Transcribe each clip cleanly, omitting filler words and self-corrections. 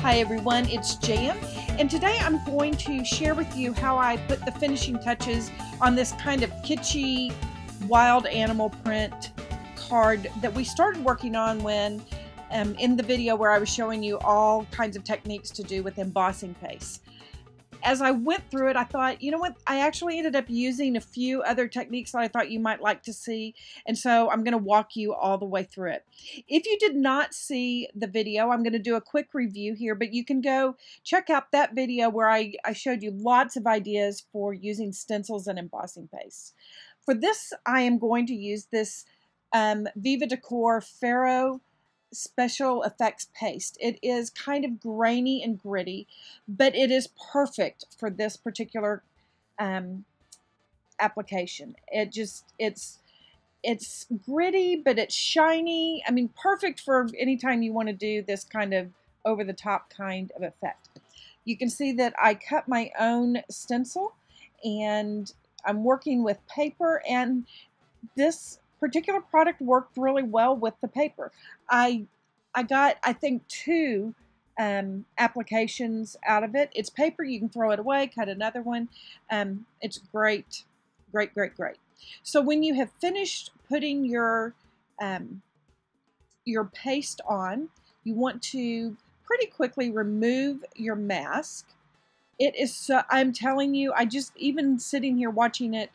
Hi everyone, it's Jann, and today I'm going to share with you how I put the finishing touches on this kind of kitschy wild animal print card that we started working on when in the video where I was showing you all kinds of techniques to do with embossing paste. As I went through it, I thought, you know what, I actually ended up using a few other techniques that I thought you might like to see, and so I'm going to walk you all the way through it. If you did not see the video, I'm going to do a quick review here, but you can go check out that video where I showed you lots of ideas for using stencils and embossing paste. For this, I am going to use this Viva Decor Ferro special effects paste. It is kind of grainy and gritty, but it is perfect for this particular application. It's gritty, but it's shiny. I mean, perfect for anytime you want to do this kind of over-the-top kind of effect. You can see that I cut my own stencil, and I'm working with paper, and this particular product worked really well with the paper. I got, I think, 2 applications out of it. It's paper, you can throw it away, cut another one. It's great, great, great, great. So when you have finished putting your paste on, you want to pretty quickly remove your mask. It is so, I'm telling you, even sitting here watching it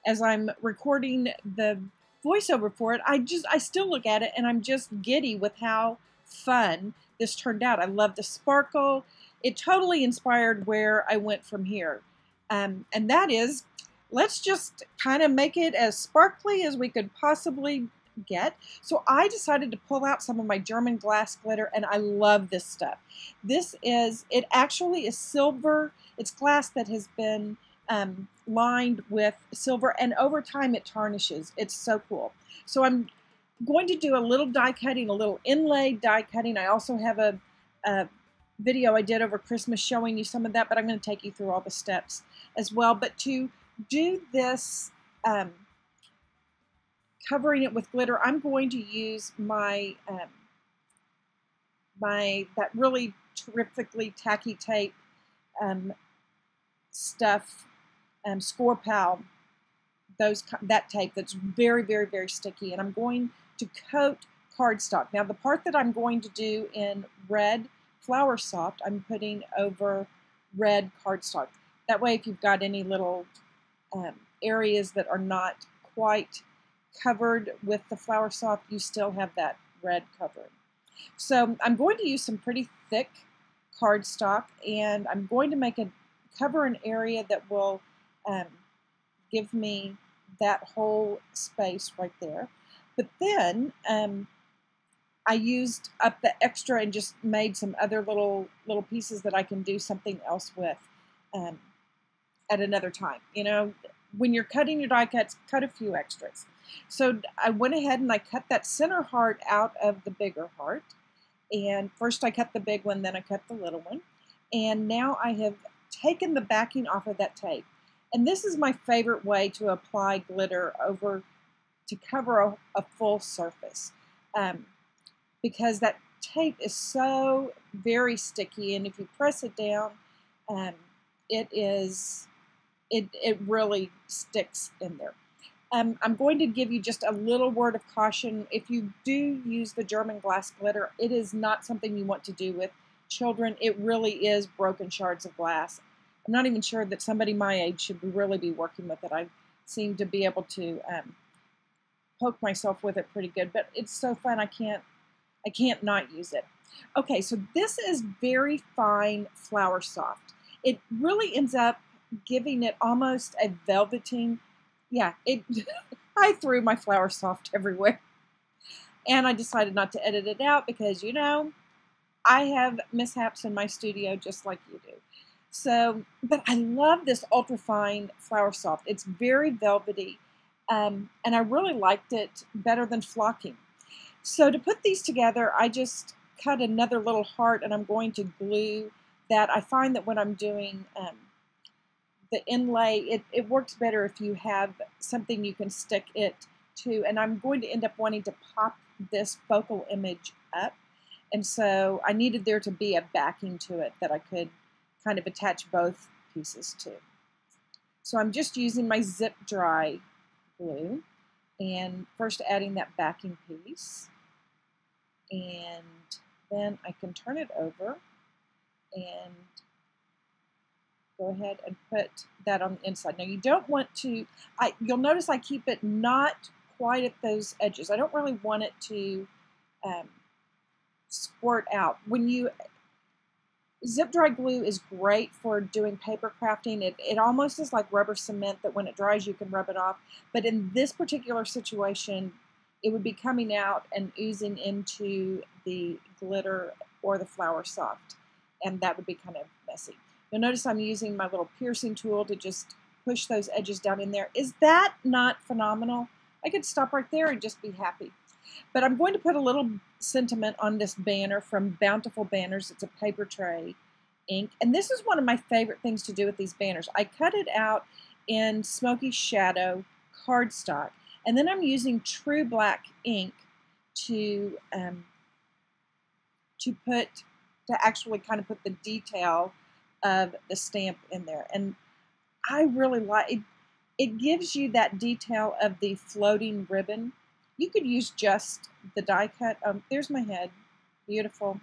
as I'm recording the voiceover for it, I still look at it and I'm just giddy with how fun this turned out. I love the sparkle. It totally inspired where I went from here. And that is, let's just kind of make it as sparkly as we could possibly get. So I decided to pull out some of my German glass glitter, and I love this stuff. It actually is silver. It's glass that has been lined with silver, and over time it tarnishes. It's so cool. So I'm going to do a little die cutting, a little inlay die cutting. I also have a video I did over Christmas showing you some of that, but I'm going to take you through all the steps as well. But to do this covering it with glitter, I'm going to use my that really terrifically tacky tape stuff, Score Pal, that tape that's very, very, very sticky, and I'm going to coat cardstock. Now the part that I'm going to do in red Flower Soft, I'm putting over red cardstock. That way, if you've got any little areas that are not quite covered with the Flower Soft, you still have that red covering. So I'm going to use some pretty thick cardstock, and I'm going to cover an area that will give me that whole space right there. But then I used up the extra and just made some other little pieces that I can do something else with at another time. You know, when you're cutting your die cuts, cut a few extras. So I went ahead and I cut that center heart out of the bigger heart. And first I cut the big one, then I cut the little one. And now I have taken the backing off of that tape. And this is my favorite way to apply glitter to cover a full surface, because that tape is so very sticky, and if you press it down, it really sticks in there. I'm going to give you just a little word of caution. If you do use the German glass glitter, it is not something you want to do with children. It really is broken shards of glass. I'm not even sure that somebody my age should really be working with it. I seem to be able to poke myself with it pretty good, but it's so fun I can't not use it. Okay, so this is very fine Flower Soft. It really ends up giving it almost a velveting. Yeah, I threw my Flower Soft everywhere, and I decided not to edit it out because, you know, I have mishaps in my studio just like you do. So, but I love this ultra-fine Flower Soft. It's very velvety, and I really liked it better than flocking. So to put these together, I just cut another little heart, and I'm going to glue that. I find that when I'm doing the inlay, it works better if you have something you can stick it to, and I'm going to end up wanting to pop this focal image up. And so I needed there to be a backing to it that I could kind of attach both pieces to. So I'm just using my zip dry glue and first adding that backing piece. And then I can turn it over and go ahead and put that on the inside. Now you don't want to, you'll notice I keep it not quite at those edges. I don't really want it to squirt out. When you, zip dry glue is great for doing paper crafting. It almost is like rubber cement that when it dries you can rub it off. But in this particular situation, it would be coming out and oozing into the glitter or the flour soft. And that would be kind of messy. You'll notice I'm using my little piercing tool to just push those edges down in there. Is that not phenomenal? I could stop right there and just be happy. But I'm going to put a little sentiment on this banner from Bountiful Banners. It's a paper tray ink. And this is one of my favorite things to do with these banners. I cut it out in Smoky Shadow cardstock. And then I'm using True Black ink to actually kind of put the detail of the stamp in there. And I really like it. It gives you that detail of the floating ribbon. You could use just the die cut. There's my head. Beautiful.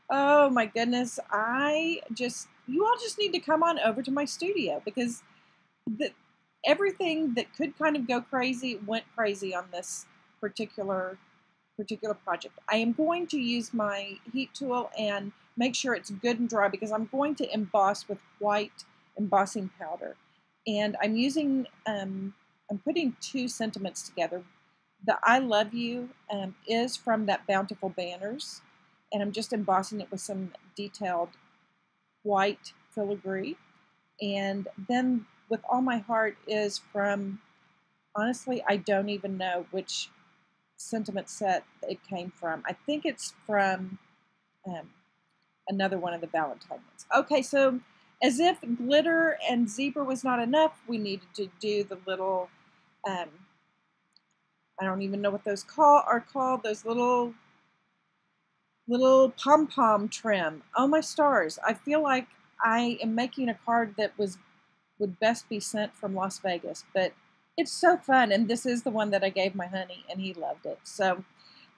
Oh my goodness. You all just need to come on over to my studio because everything that could kind of go crazy went crazy on this particular project. I am going to use my heat tool and make sure it's good and dry because I'm going to emboss with white embossing powder. And I'm using, I'm putting two sentiments together. The I Love You is from that Bountiful Banners, and I'm just embossing it with some detailed white filigree. And then With All My Heart is from, honestly, I don't even know which sentiment set it came from. I think it's from another one of the Valentine ones. Okay, so as if glitter and zebra was not enough, we needed to do the little, I don't even know what those are called, those little pom-pom trim. Oh my stars, I feel like I am making a card that would best be sent from Las Vegas, but it's so fun, and this is the one that I gave my honey, and he loved it. So,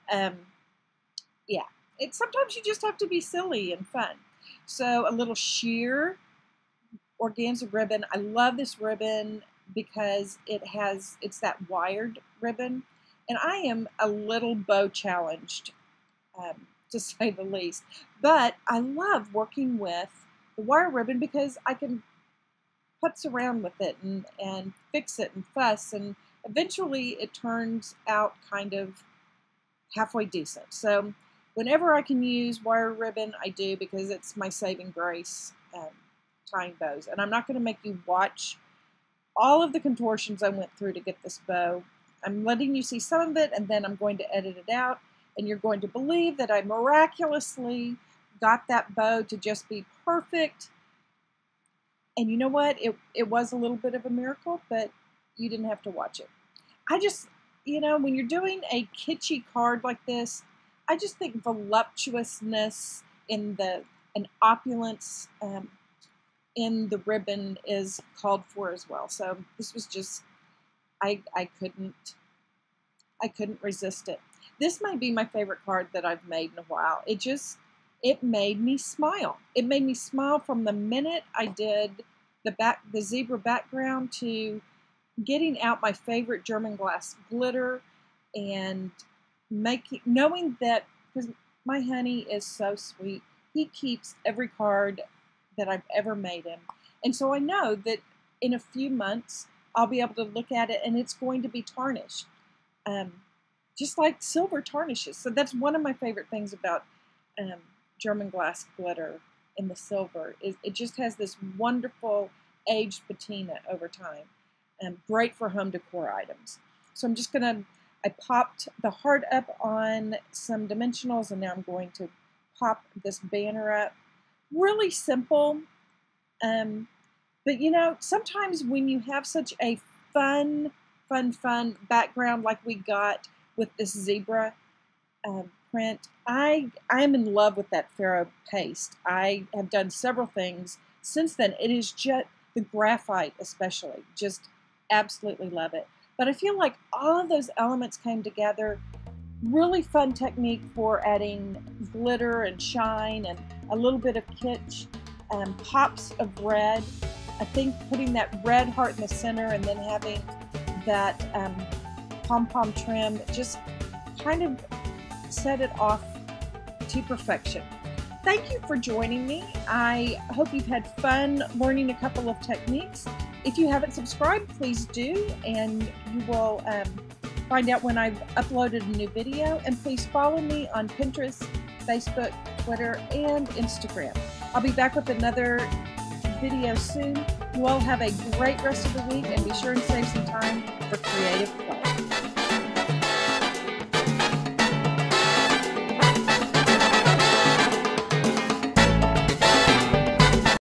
yeah, sometimes you just have to be silly and fun. So a little sheer organza ribbon. I love this ribbon because it's that wired ribbon, and I am a little bow challenged, to say the least. But I love working with the wire ribbon because I can putz around with it and fix it and fuss, and eventually it turns out kind of halfway decent. So whenever I can use wire ribbon, I do, because it's my saving grace tying bows. And I'm not going to make you watch all of the contortions I went through to get this bow. I'm letting you see some of it, and then I'm going to edit it out, and you're going to believe that I miraculously got that bow to just be perfect. And you know what? It was a little bit of a miracle, but you didn't have to watch it. I just, when you're doing a kitschy card like this, I just think voluptuousness and opulence in the ribbon is called for as well. So this was just, I couldn't resist it. This might be my favorite card that I've made in a while. It made me smile. It made me smile from the minute I did the zebra background to getting out my favorite German glass glitter and knowing that, because my honey is so sweet, he keeps every card that I've ever made him. And so I know that in a few months, I'll be able to look at it and it's going to be tarnished. Just like silver tarnishes. So that's one of my favorite things about German glass glitter in the silver. It just has this wonderful aged patina over time. Great for home decor items. So I'm just going to, I popped the heart up on some dimensionals, and now I'm going to pop this banner up. Really simple. But sometimes when you have such a fun background like we got with this zebra, print. I am in love with that Pharaoh paste. I have done several things since then. It is just the graphite, especially, just absolutely love it. But I feel like all of those elements came together. Really fun technique for adding glitter and shine and a little bit of kitsch, pops of red. I think putting that red heart in the center and then having that pom-pom trim just kind of set it off to perfection. Thank you for joining me. I hope you've had fun learning a couple of techniques. If you haven't subscribed, please do, and you will find out when I've uploaded a new video. And please follow me on Pinterest, Facebook, Twitter, and Instagram. I'll be back with another video soon. You all have a great rest of the week, and be sure and save some time for creative play.